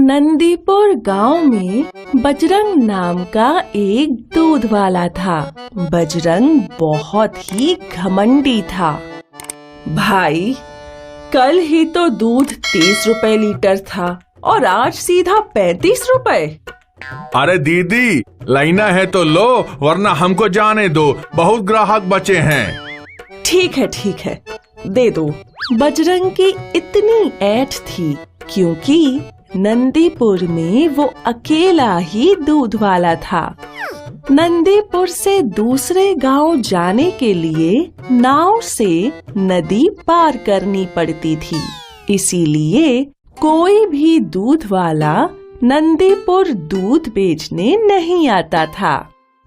नंदीपुर गांव में बजरंग नाम का एक दूध वाला था। बजरंग बहुत ही घमंडी था। भाई, कल ही तो दूध 30 रुपए लीटर था और आज सीधा 35 रुपए। अरे दीदी, लाइना है तो लो, वरना हमको जाने दो, बहुत ग्राहक बचे हैं। ठीक है, दे दो। बजरंग की इतनी ऐठ थी क्योंकि नंदीपुर में वो अकेला ही दूध वाला था। नंदीपुर से दूसरे गांव जाने के लिए नाव से नदी पार करनी पड़ती थी, इसीलिए कोई भी दूध वाला नंदीपुर दूध बेचने नहीं आता था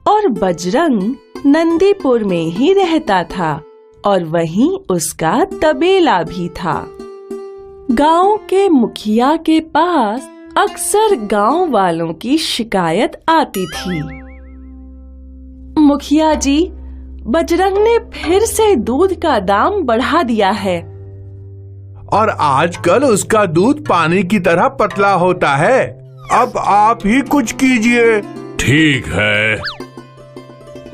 और बजरंग नंदीपुर में ही रहता था और वहीं उसका तबेला भी था। गांव के मुखिया के पास अक्सर गांव वालों की शिकायत आती थी। मुखिया जी, बजरंग ने फिर से दूध का दाम बढ़ा दिया है और आजकल उसका दूध पानी की तरह पतला होता है। अब आप ही कुछ कीजिए। ठीक है।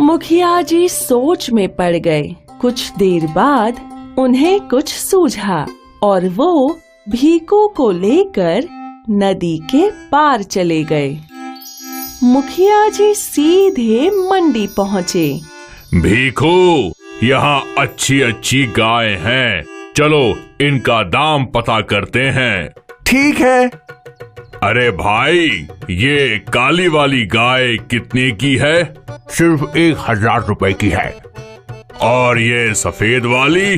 मुखिया जी सोच में पड़ गए। कुछ देर बाद उन्हें कुछ सूझा और वो भीखू को लेकर नदी के पार चले गए। मुखिया जी सीधे मंडी पहुँचे। भीखू, यहाँ अच्छी अच्छी गाय हैं, चलो इनका दाम पता करते हैं। ठीक है। अरे भाई, ये काली वाली गाय कितने की है? सिर्फ 1000 रुपए की है। और ये सफेद वाली?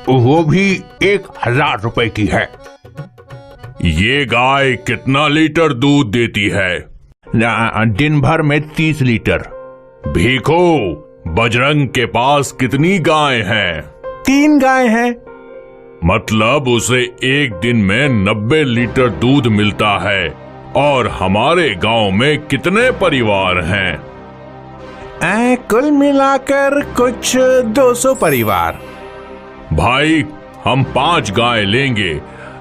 वो भी 1000 रुपए की है। ये गाय कितना लीटर दूध देती है? दिन भर में 30 लीटर। भीखू, बजरंग के पास कितनी गाय हैं? 3 गाय हैं। मतलब उसे एक दिन में 90 लीटर दूध मिलता है। और हमारे गांव में कितने परिवार हैं? कुल मिलाकर कुछ 200 परिवार। भाई, हम 5 गाय लेंगे,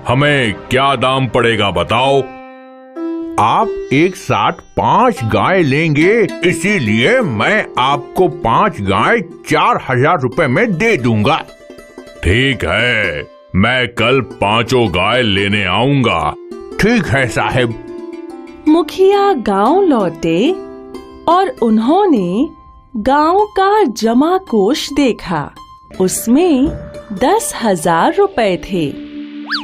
हमें क्या दाम पड़ेगा बताओ? आप एक साथ 5 गाय लेंगे, इसीलिए मैं आपको 5 गाय 4000 रुपए में दे दूंगा। ठीक है, मैं कल 5 गाय लेने आऊंगा। ठीक है साहब। मुखिया गांव लौटे और उन्होंने गांव का जमा कोष देखा। उसमें 10,000 रुपए थे।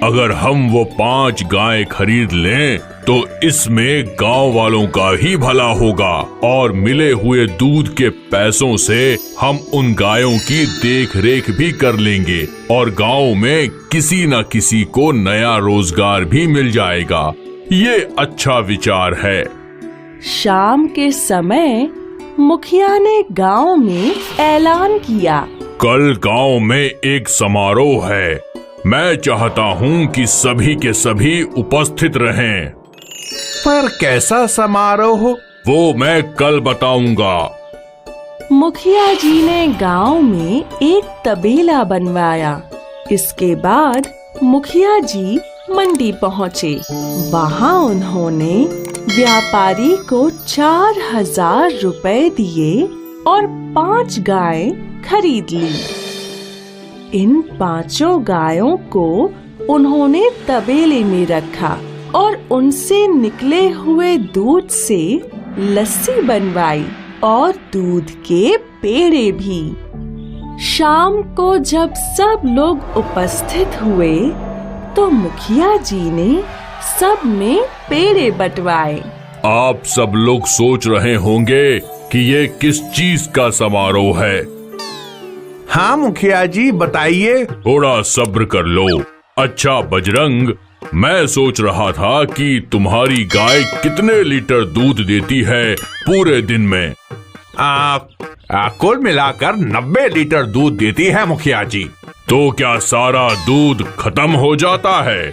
अगर हम वो 5 गाय खरीद लें तो इसमें गांव वालों का ही भला होगा और मिले हुए दूध के पैसों से हम उन गायों की देख रेख भी कर लेंगे और गांव में किसी न किसी को नया रोजगार भी मिल जाएगा। ये अच्छा विचार है। शाम के समय मुखिया ने गांव में ऐलान किया, कल गांव में एक समारोह है। मैं चाहता हूं कि सभी के सभी उपस्थित रहें। पर कैसा समारोह? वो मैं कल बताऊंगा। मुखिया जी ने गांव में एक तबेला बनवाया। इसके बाद मुखिया जी मंडी पहुँचे। वहाँ उन्होंने व्यापारी को 4000 रुपए दिए और 5 गाय खरीद ली। इन 5 गायों को उन्होंने तबेले में रखा और उनसे निकले हुए दूध से लस्सी बनवाई और दूध के पेड़े भी। शाम को जब सब लोग उपस्थित हुए तो मुखिया जी ने सब में पेड़े बंटवाए। आप सब लोग सोच रहे होंगे कि ये किस चीज का समारोह है। हाँ मुखिया जी, बताइए। थोड़ा सब्र कर लो। अच्छा बजरंग, मैं सोच रहा था कि तुम्हारी गाय कितने लीटर दूध देती है पूरे दिन में? कुल मिलाकर 90 लीटर दूध देती है मुखिया जी। तो क्या सारा दूध खत्म हो जाता है?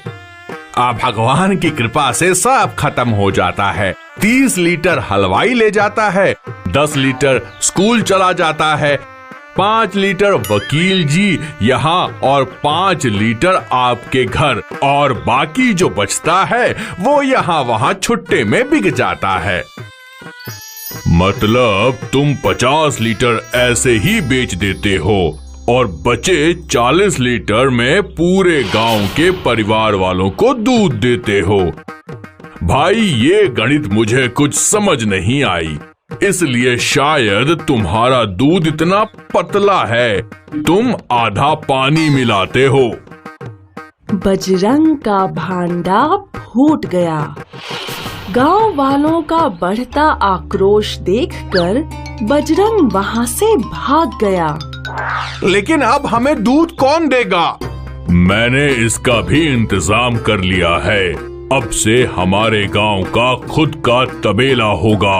भगवान की कृपा से सब खत्म हो जाता है। 30 लीटर हलवाई ले जाता है, 10 लीटर स्कूल चला जाता है 5 लीटर वकील जी यहाँ और 5 लीटर आपके घर, और बाकी जो बचता है वो यहाँ वहाँ छुट्टे में बिक जाता है। मतलब तुम 50 लीटर ऐसे ही बेच देते हो और बचे 40 लीटर में पूरे गांव के परिवार वालों को दूध देते हो। भाई ये गणित मुझे कुछ समझ नहीं आई, इसलिए शायद तुम्हारा दूध इतना पतला है, तुम आधा पानी मिलाते हो। बजरंग का भांडा फूट गया। गांव वालों का बढ़ता आक्रोश देखकर बजरंग वहां से भाग गया। लेकिन अब हमें दूध कौन देगा? मैंने इसका भी इंतजाम कर लिया है। अब से हमारे गांव का खुद का तबेला होगा।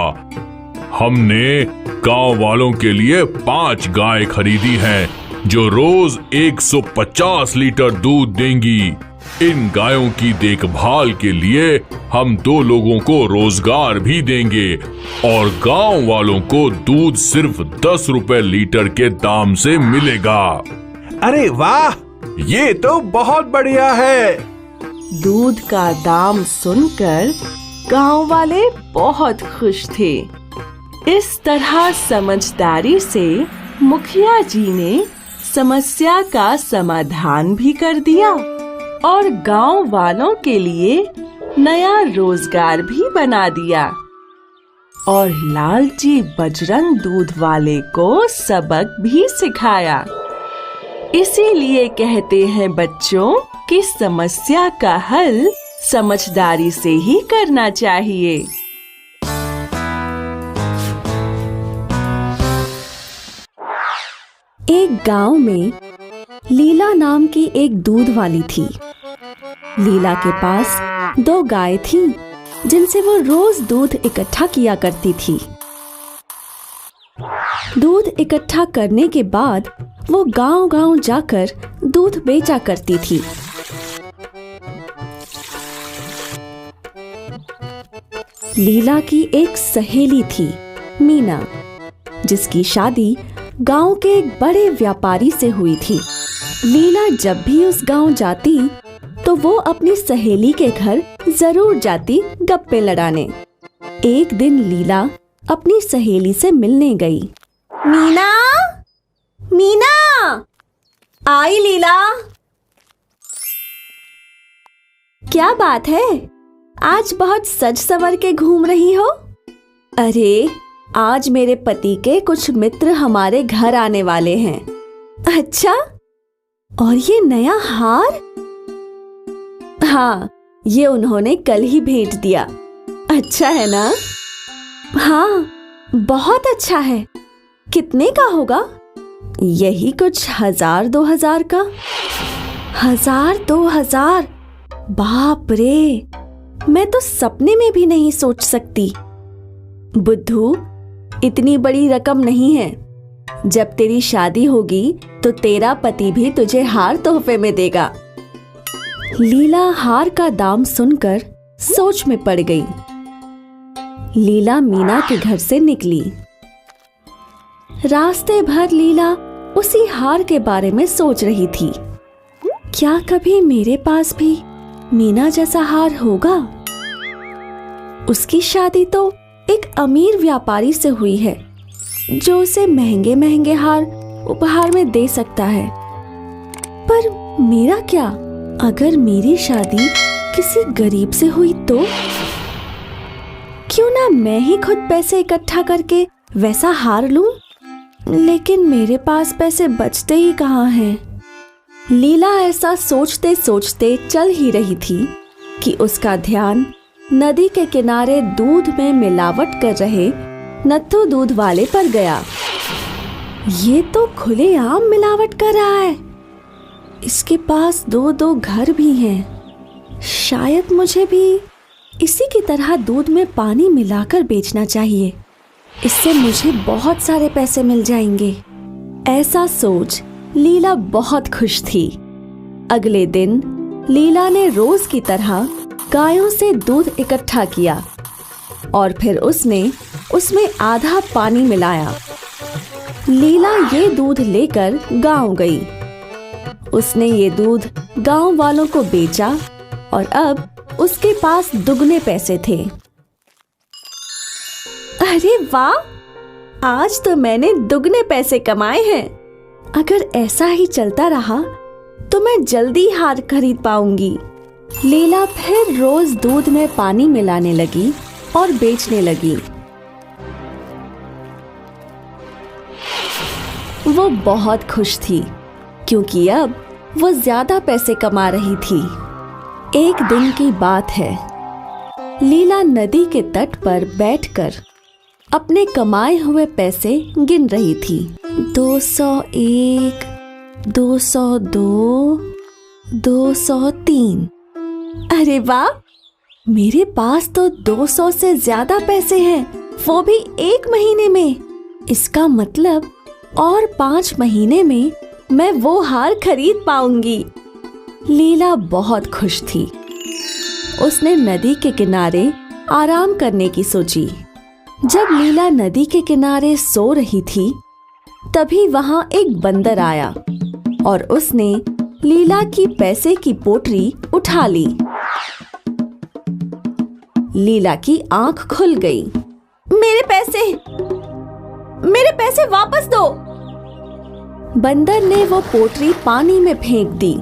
हमने गांव वालों के लिए 5 गाय खरीदी हैं, जो रोज 150 लीटर दूध देंगी। इन गायों की देखभाल के लिए हम 2 लोगों को रोजगार भी देंगे और गांव वालों को दूध सिर्फ 10 रुपए लीटर के दाम से मिलेगा। अरे वाह, ये तो बहुत बढ़िया है। दूध का दाम सुनकर गांव वाले बहुत खुश थे। इस तरह समझदारी से मुखिया जी ने समस्या का समाधान भी कर दिया और गांव वालों के लिए नया रोजगार भी बना दिया। और लालची बजरंग दूध वाले को सबक भी सिखाया। इसीलिए कहते हैं बच्चों कि समस्या का हल समझदारी से ही करना चाहिए। एक गांव में लीला नाम की एक दूध वाली थी। लीला के पास 2 गाय थी, जिनसे वो रोज दूध इकट्ठा किया करती थी। दूध इकट्ठा करने के बाद वो गांव-गांव जाकर दूध बेचा करती थी। लीला की एक सहेली थी, मीना, जिसकी शादी गांव के एक बड़े व्यापारी से हुई थी। लीला जब भी उस गांव जाती तो वो अपनी सहेली के घर जरूर जाती गप्पे लड़ाने। एक दिन लीला अपनी सहेली से मिलने गई। मीना, मीना, आई लीला। क्या बात है, आज बहुत सज सवर के घूम रही हो? अरे, आज मेरे पति के कुछ मित्र हमारे घर आने वाले हैं। अच्छा, और ये नया हार? हाँ, ये उन्होंने कल ही भेज दिया। अच्छा है ना? हाँ, बहुत अच्छा है। कितने का होगा? यही कुछ 1000-2000 का। 1000-2000? बाप रे, मैं तो सपने में भी नहीं सोच सकती। बुद्धू, इतनी बड़ी रकम नहीं है। जब तेरी शादी होगी तो तेरा पति भी तुझे हार तोहफे में देगा। लीला हार का दाम सुनकर सोच में पड़ गई। लीला मीना के घर से निकली। रास्ते भर लीला उसी हार के बारे में सोच रही थी। क्या कभी मेरे पास भी मीना जैसा हार होगा? उसकी शादी तो एक अमीर व्यापारी से हुई है, जो उसे महंगे महंगे हार उपहार में दे सकता है। पर मेरा क्या? अगर मेरी शादी किसी गरीब से हुई तो? क्यों ना मैं ही खुद पैसे इकट्ठा करके वैसा हार लूं? लेकिन मेरे पास पैसे बचते ही कहाँ हैं? लीला ऐसा सोचते सोचते चल ही रही थी कि उसका ध्यान नदी के किनारे दूध में मिलावट कर रहे नत्थू दूध वाले पर गया। ये तो खुलेआम मिलावट कर रहा है। इसके पास 2-2 घर भी हैं। शायद मुझे भी इसी की तरह दूध में पानी मिलाकर बेचना चाहिए। इससे मुझे बहुत सारे पैसे मिल जाएंगे। ऐसा सोच लीला बहुत खुश थी। अगले दिन लीला ने रोज की तरह गायों से दूध इकट्ठा किया और फिर उसने उसमें आधा पानी मिलाया। लीला ये दूध लेकर गांव गई। उसने ये दूध गांव वालों को बेचा और अब उसके पास दुगने पैसे थे। अरे वाह, आज तो मैंने दुगने पैसे कमाए हैं। अगर ऐसा ही चलता रहा तो मैं जल्दी हार खरीद पाऊंगी। लीला फिर रोज दूध में पानी मिलाने लगी और बेचने लगी। वो बहुत खुश थी क्योंकि अब वो ज्यादा पैसे कमा रही थी। एक दिन की बात है, लीला नदी के तट पर बैठकर अपने कमाए हुए पैसे गिन रही थी। 201, 202, 203। अरे वाह, मेरे पास तो 200 से ज्यादा पैसे हैं, वो भी एक महीने में। इसका मतलब और 5 महीने में मैं वो हार खरीद पाऊंगी। लीला बहुत खुश थी। उसने नदी के किनारे आराम करने की सोची। जब लीला नदी के किनारे सो रही थी, तभी वहां एक बंदर आया और उसने लीला की पैसे की पोटली उठा ली। लीला की आंख खुल गई। मेरे पैसे वापस दो। बंदर ने वो पोटली पानी में फेंक दी।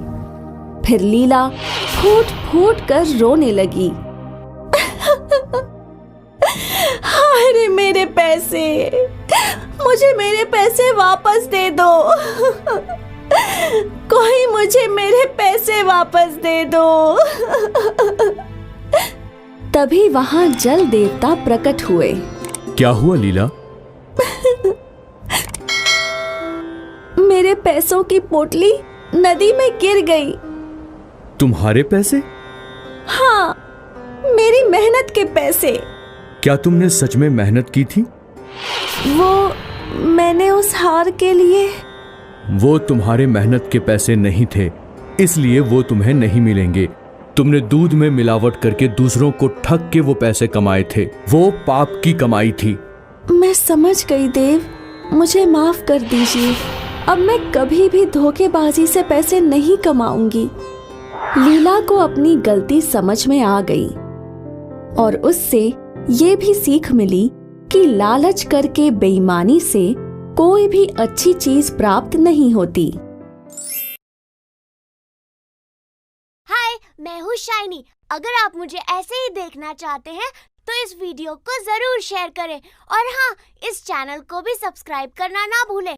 फिर लीला फूट फूट कर रोने लगी। अरे मेरे पैसे, मुझे मेरे पैसे वापस दे दो। कोई मुझे मेरे पैसे वापस दे दो। तभी वहां जल देवता प्रकट हुए। क्या हुआ लीला? मेरे पैसों की पोटली नदी में गिर गई। तुम्हारे पैसे? हाँ, मेरी मेहनत के पैसे। क्या तुमने सच में मेहनत की थी? मैंने उस हार के लिए। वो तुम्हारे मेहनत के पैसे नहीं थे, इसलिए वो तुम्हें नहीं मिलेंगे। तुमने दूध में मिलावट करके दूसरों को ठग के वो पैसे कमाए थे। वो पाप की कमाई थी। मैं समझ गई देव, मुझे माफ कर दीजिए। अब मैं कभी भी धोखेबाजी से पैसे नहीं कमाऊंगी। लीला को अपनी गलती समझ में आ गई और उससे ये भी सीख मिली कि लालच करके बेईमानी से कोई भी अच्छी चीज प्राप्त नहीं होती। हाय, मैं हूँ शाइनी। अगर आप मुझे ऐसे ही देखना चाहते हैं तो इस वीडियो को जरूर शेयर करें और हाँ, इस चैनल को भी सब्सक्राइब करना ना भूलें।